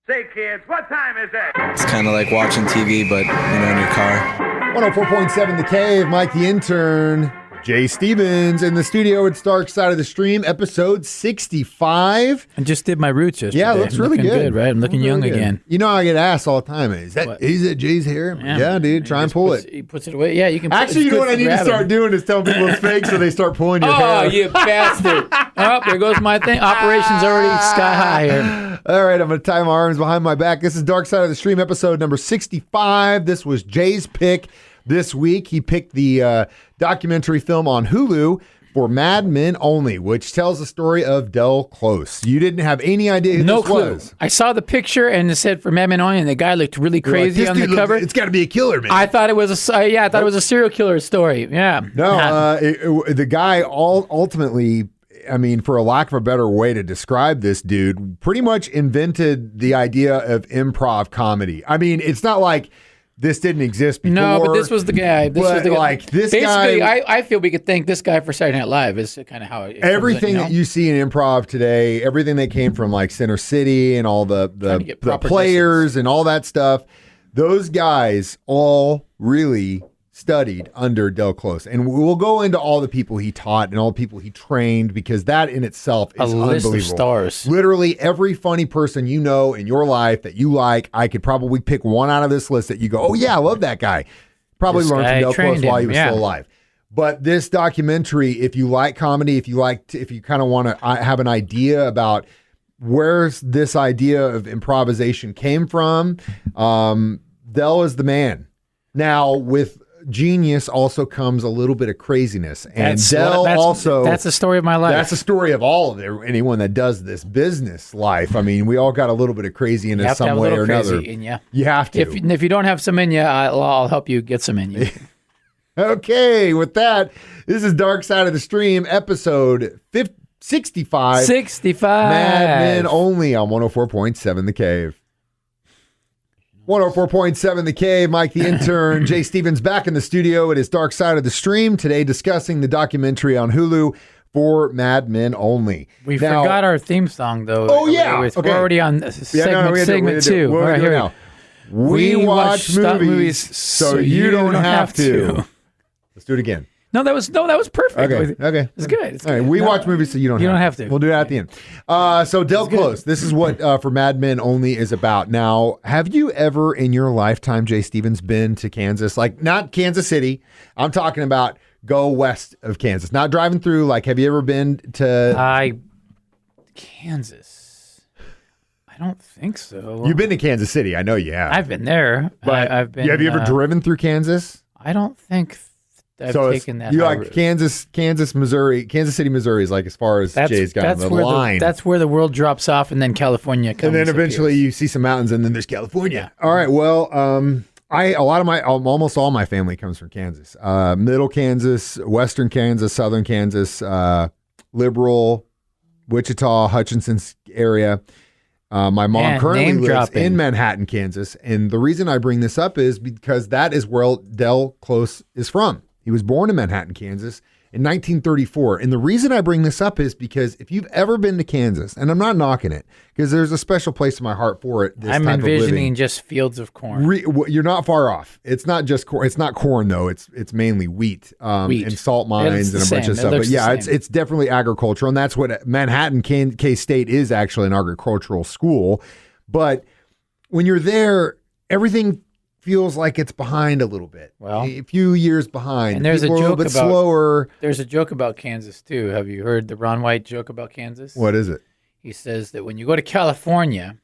Say, kids, what time is it? It's kind of like watching TV, but, in your car. 104.7 The Cave, Mike the Intern, Jay Stevens in the studio. It's Dark Side of the Stream, episode 65. I just did my roots yesterday. Yeah, it looks really good. Right? I'm looking young again. You know, I get asked all the time, is that Jay's hair? Yeah, dude, try and pull it. He puts it away. Yeah, you can. Actually, you know what I need to start doing is telling people it's fake so they start pulling your hair. Oh, you bastard. Oh, there goes my thing. Operation's already sky high here. All right, I'm going to tie my arms behind my back. This is Dark Side of the Stream, episode number 65. This was Jay's pick this week. He picked the documentary film on Hulu for Madmen Only, which tells the story of Del Close. You didn't have any idea who this was. I saw the picture and it said for Madmen Only, and the guy looked really crazy on the cover. It's got to be a killer, man. I thought it was it was a serial killer story. Yeah. No, the guy ultimately, I mean, for a lack of a better way to describe this dude, pretty much invented the idea of improv comedy. I mean, it's not like this didn't exist before. No, but this was the guy. Basically, guy. I feel we could thank this guy for Saturday Night Live. Is kind of how everything that you see in improv today, everything that came from like Center City and all the players and all that stuff, those guys all really studied under Del Close. And we'll go into all the people he taught and all the people he trained, because that in itself is unbelievable. List of stars. Literally every funny person you know in your life that you like, I could probably pick one out of this list that you go, oh yeah, I love that guy. Probably learned from Del Close while he was still alive. But this documentary, if you like comedy, if you kind of want to have an idea about where this idea of improvisation came from, Del is the man. Now, with genius also comes a little bit of craziness, and that's the story of my life. That's the story of all of anyone that does this business life. I mean, we all got a little bit of crazy in us some way or another. You have to. If you don't have some in you, I'll help you get some in you. Okay, with that, this is Dark Side of the Stream, episode 65. 65. Madmen Only on 104.7 The Cave. 104.7 The Cave, Mike the Intern, Jay Stevens back in the studio. It is Dark Side of the Stream, today discussing the documentary on Hulu for Madmen Only. We forgot our theme song, though. Oh, yeah. We're already on segment 2. All right, here we go. We watch movies so you don't have to. Let's do it again. No, that was perfect. Okay. It's good. All right, we watch movies so you don't have to. We'll do that at the end. So Del Close, this is what for Madmen Only is about. Now, have you ever in your lifetime, Jay Stevens, been to Kansas? Like, not Kansas City. I'm talking about go west of Kansas. Not driving through. Like, have you ever been to Kansas? I don't think so. You've been to Kansas City. I know you have. I've been there. But I've been. Have you ever driven through Kansas? I don't think I've taken that. You like Kansas, Missouri. Kansas City, Missouri is like as far as Jay's got the line. That's where the world drops off, and then California comes. And then eventually you see some mountains, and then there's California. All right. Well, almost all my family comes from Kansas. Middle Kansas, Western Kansas, Southern Kansas, Liberal, Wichita, Hutchinson's area. My mom currently lives in Manhattan, Kansas. And the reason I bring this up is because that is where Del Close is from. He was born in Manhattan, Kansas in 1934. And the reason I bring this up is because if you've ever been to Kansas, and I'm not knocking it, because there's a special place in my heart for it. I'm envisioning just fields of corn. You're not far off. It's not just corn. It's not corn, though. It's mainly wheat, and salt mines and a bunch of stuff. But yeah, it's definitely agricultural. And that's what Manhattan K-State is, actually an agricultural school. But when you're there, everything feels like it's behind a little bit. Well, a few years behind. And there's a little bit slower. There's a joke about Kansas too. Have you heard the Ron White joke about Kansas? What is it? He says that when you go to California,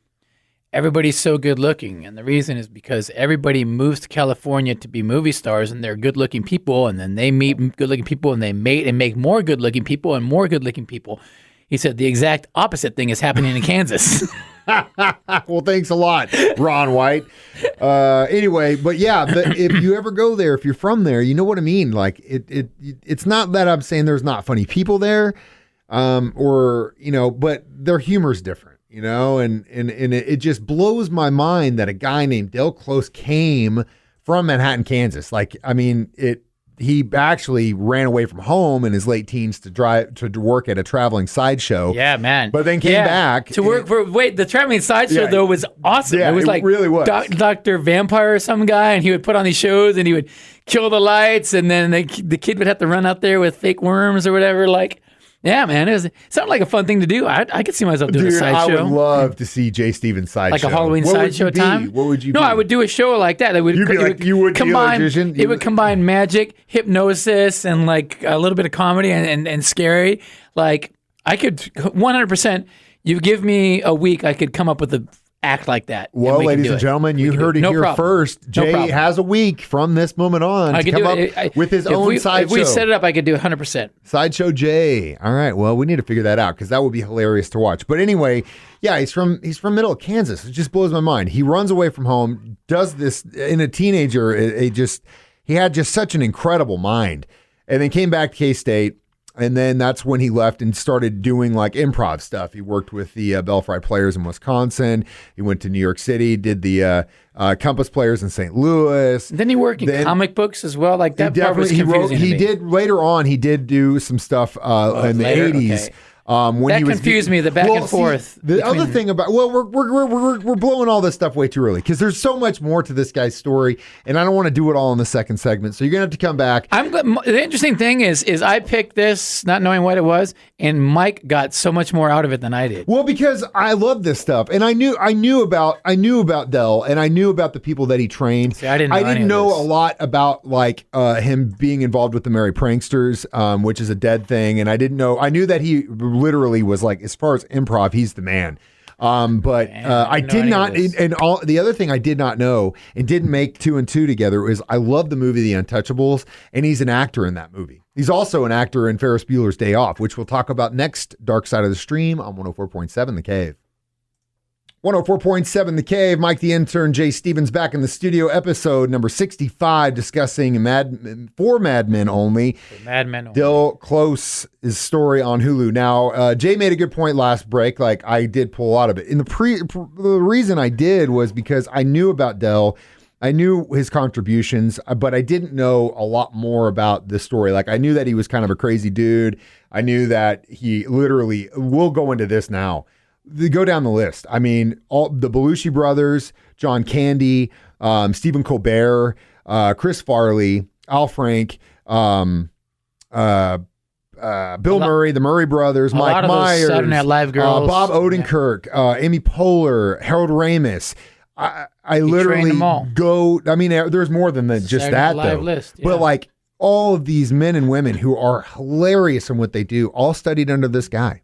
everybody's so good looking, and the reason is because everybody moves to California to be movie stars, and they're good looking people, and then they meet good looking people, and they mate and make more good looking people and more good looking people. He said the exact opposite thing is happening in Kansas. Well, thanks a lot, Ron White. Anyway, but yeah, if you ever go there, if you're from there, you know what I mean. Like it's not that I'm saying there's not funny people there, but their humor's different, and it just blows my mind that a guy named Del Close came from Manhattan, Kansas. Like, I mean, he actually ran away from home in his late teens to work at a traveling sideshow. Yeah, man. But then came back to work for. Wait, the traveling sideshow though was awesome. Yeah, it was like really was. Dr. Vampire or some guy, and he would put on these shows, and he would kill the lights, and then the kid would have to run out there with fake worms or whatever. Like, yeah, man, it sounded like a fun thing to do. I could see myself doing a sideshow. I would love to see Jay Stevens' sideshow. Like a Halloween sideshow time? What would you be? No, I would do a show like that. It would combine magic, hypnosis, and like a little bit of comedy and scary. Like, I could 100%, you give me a week, I could come up with a act like that. Well, ladies and gentlemen, you heard it here first. Jay has a week from this moment on to come up with his own sideshow. If we set it up, I could do 100%. Sideshow Jay. All right. Well, we need to figure that out because that would be hilarious to watch. But anyway, yeah, he's from middle of Kansas. It just blows my mind. He runs away from home, does this in a teenager. He had just such an incredible mind, and then came back to K-State. And then that's when he left and started doing like improv stuff. He worked with the Belfry Players in Wisconsin. He went to New York City, did the Compass Players in St. Louis. Then he worked in comic books as well. Like that part was confusing to me. Did later on. He did do some stuff in the 80s. Okay. That confused me, the back and forth. The other thing about, we're blowing all this stuff way too early because there's so much more to this guy's story, and I don't want to do it all in the second segment. So you're gonna have to come back. The interesting thing is I picked this not knowing what it was, and Mike got so much more out of it than I did. Well, because I love this stuff, and I knew about Del, and I knew about the people that he trained. See, I didn't know a lot about like him being involved with the Merry Pranksters, which is a dead thing, and I knew that he literally was like, as far as improv, he's the man. I did not, and all the other thing I did not know and didn't make 2 and 2 together is I love the movie The Untouchables, and he's an actor in that movie. He's also an actor in Ferris Bueller's Day Off, which we'll talk about next. Dark Side of the Stream on 104.7 The Cave. 104.7 The Cave. Mike the Intern, Jay Stevens back in the studio. Episode number 65, discussing Madmen only. Madmen only. Del Close's story on Hulu. Now, Jay made a good point last break. Like, I did pull a lot of it. The reason I did was because I knew about Del. I knew his contributions, but I didn't know a lot more about this story. Like, I knew that he was kind of a crazy dude. I knew that he literally, we'll go into this now. Go down the list. I mean, all the Belushi brothers, John Candy, Stephen Colbert, Chris Farley, Al Frank, Bill Murray, the Murray brothers, Mike Myers, Saturday Night Live girls, Bob Odenkirk, Amy Poehler, Harold Ramis. I literally go. I mean, there's more than just Saturday that Live though. List, yeah. But like all of these men and women who are hilarious in what they do, all studied under this guy.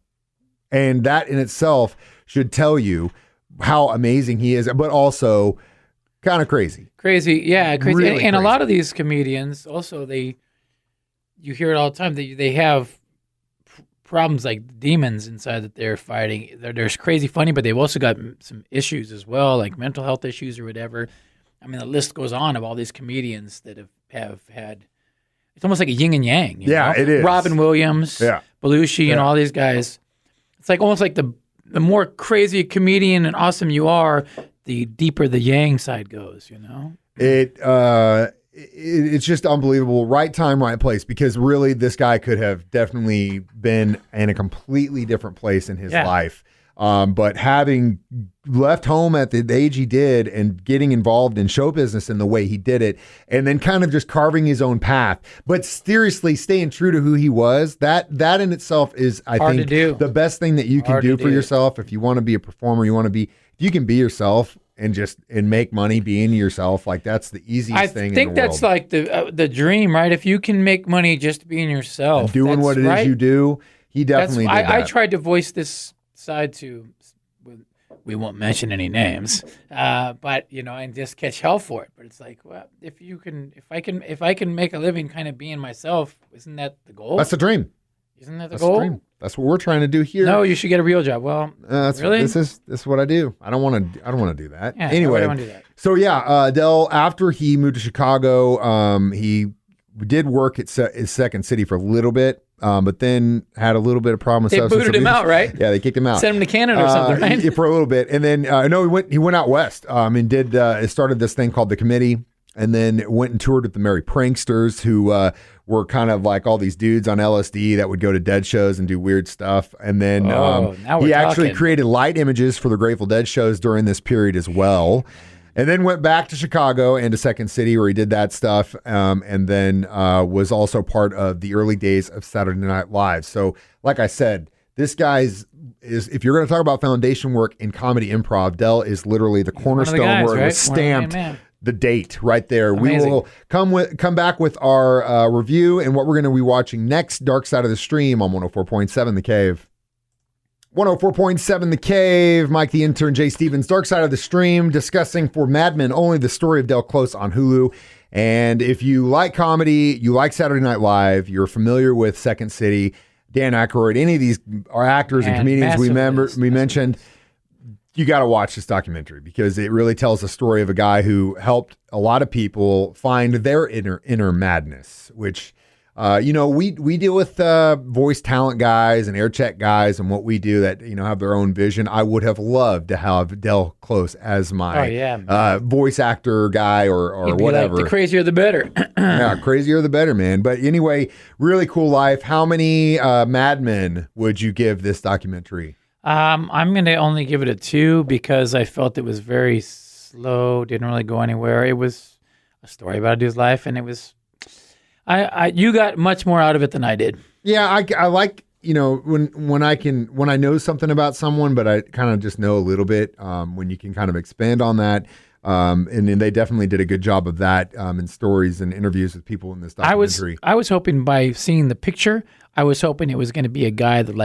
And that in itself should tell you how amazing he is, but also kind of crazy. Crazy, yeah, crazy. Really and crazy. A lot of these comedians also, you hear it all the time. They have problems like demons inside that they're fighting. They're crazy funny, but they've also got some issues as well, like mental health issues or whatever. I mean, the list goes on of all these comedians that have had. It's almost like a yin and yang. You know? It is. Robin Williams, Belushi, and all these guys. It's like almost like the more crazy comedian and awesome you are, the deeper the yang side goes, you know? It's just unbelievable. Right time, right place, because really this guy could have definitely been in a completely different place in his life. But having left home at the age he did and getting involved in show business in the way he did it, and then kind of just carving his own path, but seriously staying true to who he was, that in itself is, I think, the best thing that you can do for yourself. If you want to be a performer, if you can be yourself and make money being yourself, like that's the easiest thing in the world. I think that's like the dream, right? If you can make money just being yourself. And doing what it is you do, he definitely did that. I tried to voice this side to, we won't mention any names, but and just catch hell for it. But it's like, well, if I can make a living kind of being myself, isn't that the goal? That's the dream. Isn't that the goal? Dream. That's what we're trying to do here. No, you should get a real job. Well, really, this is what I do. I don't want to do that. Yeah, anyway, I want to do that. So Del, after he moved to Chicago, he did work at his second city for a little bit. But then had a little bit of problem with substance abuse. They booted him out, right? Yeah, they kicked him out. Sent him to Canada or something, right? For a little bit. And then, he went out west and did started this thing called The Committee. and then went and toured with the Merry Pranksters, who were kind of like all these dudes on LSD that would go to Dead shows and do weird stuff. And then he actually created light images for the Grateful Dead shows during this period as well. And then went back to Chicago and to Second City where he did that stuff, and then was also part of the early days of Saturday Night Live. So like I said, this guy's if you're going to talk about foundation work in comedy improv, Del is literally the cornerstone where it was stamped the date right there. Amazing. We will come back with our review and what we're going to be watching next, Dark Side of the Stream on 104.7 The Cave. 104.7 The Cave, Mike the Intern, Jay Stevens, Dark Side of the Stream, discussing for Madmen only the story of Del Close on Hulu. And if you like comedy, you like Saturday Night Live, you're familiar with Second City, Dan Aykroyd, any of these are actors and comedians we mentioned, you got to watch this documentary because it really tells the story of a guy who helped a lot of people find their inner madness, which, we deal with voice talent guys and air check guys and what we do that, have their own vision. I would have loved to have Del Close as my voice actor guy or whatever. Like, the crazier the better. Yeah, crazier the better, man. But anyway, really cool life. How many Mad Men would you give this documentary? I'm going to only give it a 2 because I felt it was very slow, didn't really go anywhere. It was a story about a dude's life, and it was... you got much more out of it than I did. Yeah, I like, when I know something about someone, but I kind of just know a little bit, when you can kind of expand on that. And they definitely did a good job of that in stories and interviews with people in this documentary. I was hoping by seeing the picture, I was hoping it was going to be a guy that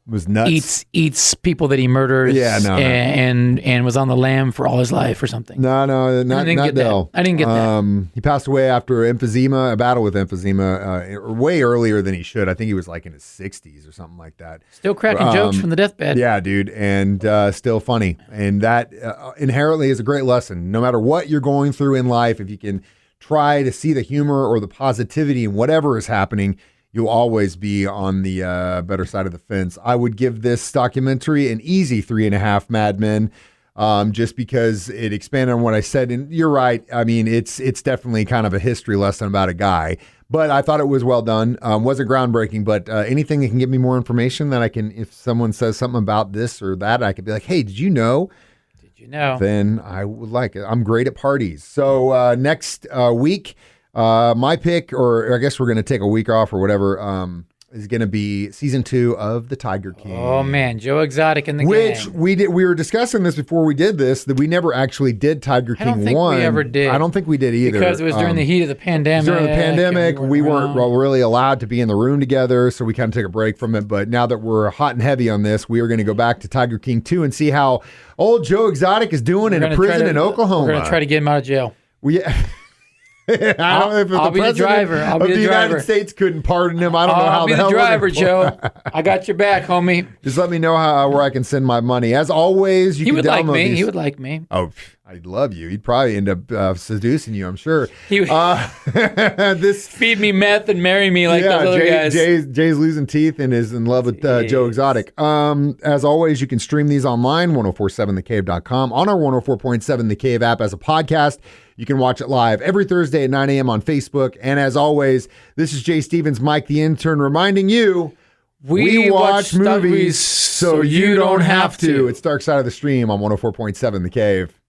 was nuts. Eats people that he murders. Yeah, and was on the lam for all his life or something. No, not Del. I didn't get that. He passed away after emphysema, a battle with emphysema, way earlier than he should. I think he was in his 60s or something like that. Still cracking jokes from the deathbed. Yeah, dude, and still funny. And that inherently is a great lesson. No matter what you're going through in life, if you can try to see the humor or the positivity in whatever is happening, you'll always be on the better side of the fence. I would give this documentary an easy 3.5 Mad Men, just because it expanded on what I said. And you're right. I mean, it's definitely kind of a history lesson about a guy. But I thought it was well done. Wasn't groundbreaking, but anything that can give me more information that I can, if someone says something about this or that, I could be like, hey, did you know? Then I would like it. I'm great at parties. So next week, my pick, or I guess we're going to take a week off or whatever, is going to be season 2 of The Tiger King. Oh man, Joe Exotic in the Which gang. We were discussing this before we did this, that we never actually did Tiger King 1. I don't think we ever did. I don't think we did either. Because it was during the heat of the pandemic. During the pandemic, we weren't really allowed to be in the room together, so we kind of took a break from it. But now that we're hot and heavy on this, we are going to go back to Tiger King 2 and see how old Joe Exotic is doing in a prison in Oklahoma. We're going to try to get him out of jail. I'll be the driver. I'll be the United States couldn't pardon him. I don't know how I'll be the driver, Joe. I got your back, homie. Just let me know where I can send my money. As always, you can download these. He would like me. Oh, I'd love you. He'd probably end up seducing you, I'm sure. Feed me meth and marry me like those other guys. Jay's losing teeth and is in love with Joe Exotic. As always, you can stream these online, 1047thecave.com, on our 104.7 The Cave app as a podcast. You can watch it live every Thursday at 9 a.m. on Facebook. And as always, this is Jay Stevens, Mike the Intern, reminding you, we watch movies so you don't have to. It's Dark Side of the Stream on 104.7 The Cave.